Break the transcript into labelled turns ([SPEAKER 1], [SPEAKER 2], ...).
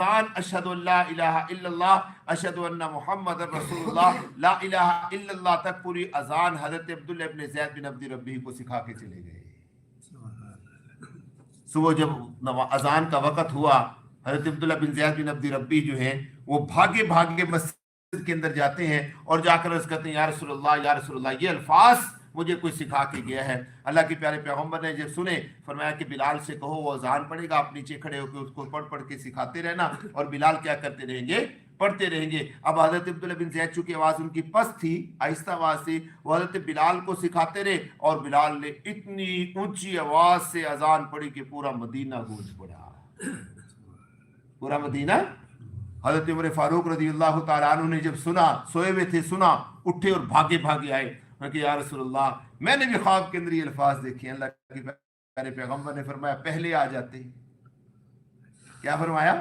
[SPEAKER 1] اشہد اللہ الہ الا اللہ اشہد ان محمد رسول اللہ لا الہ الا اللہ تک پوری اذان حضرت عبداللہ ابن زید بن عبد ربی کو سکھا کے چلے گئے. صبح جب اذان کا وقت ہوا حضرت عبداللہ بن زید بن عبد ربی جو ہیں وہ بھاگے بھاگے مسجد کے اندر جاتے ہیں اور جا کر عرض کرتے ہیں یا رسول اللہ یا رسول اللہ، یہ الفاظ مجھے کوئی سکھا کے گیا ہے. اللہ کے پیارے پیغمبر نے جب سنے فرمایا کہ بلال سے کہو وہ اذان پڑھے گا، آپ نیچے کھڑے ہو کے اس کو پڑھ پڑھ کے سکھاتے رہنا اور بلال کیا کرتے رہیں گے، پڑھتے رہیں گے. اب حضرت عبداللہ بن زید چونکہ آواز ان کی پست تھی، آہستہ آواز تھی، وہ حضرت بلال کو سکھاتے رہے اور بلال نے اتنی اونچی آواز سے اذان پڑھی کہ پورا مدینہ گونج پڑا، پورا مدینہ. حضرت عمر فاروق رضی اللہ تعالیٰ عنہ نے جب سنا، سوئے ہوئے تھے، سنا، اٹھے اور بھاگے بھاگے آئے کہ یا رسول اللہ میں نے بھی خواب کے اندر یہ الفاظ دیکھے ہیں. اللہ کے پیارے پیغمبر نے فرمایا پہلے آ جاتے. کیا فرمایا؟